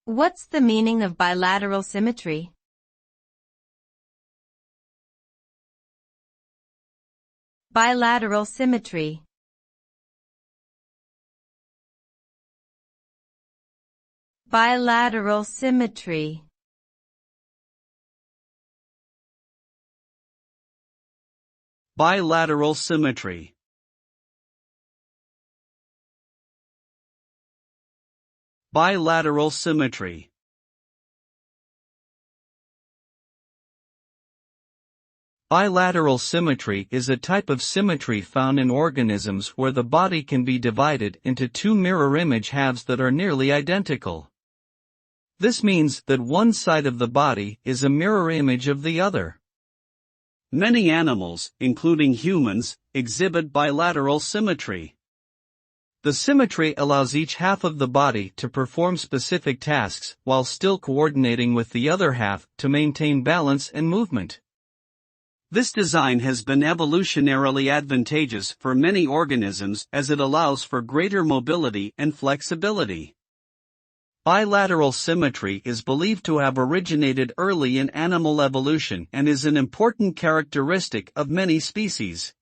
What's the meaning of bilateral symmetry? Bilateral symmetry. Bilateral symmetry. Bilateral symmetry. Bilateral symmetry. Bilateral symmetry is a type of symmetry found in organisms where the body can be divided into two mirror image halves that are nearly identical. This means that one side of the body is a mirror image of the other. Many animals, including humans, exhibit bilateral symmetry. The symmetry allows each half of the body to perform specific tasks while still coordinating with the other half to maintain balance and movement. This design has been evolutionarily advantageous for many organisms as it allows for greater mobility and flexibility. Bilateral symmetry is believed to have originated early in animal evolution and is an important characteristic of many species.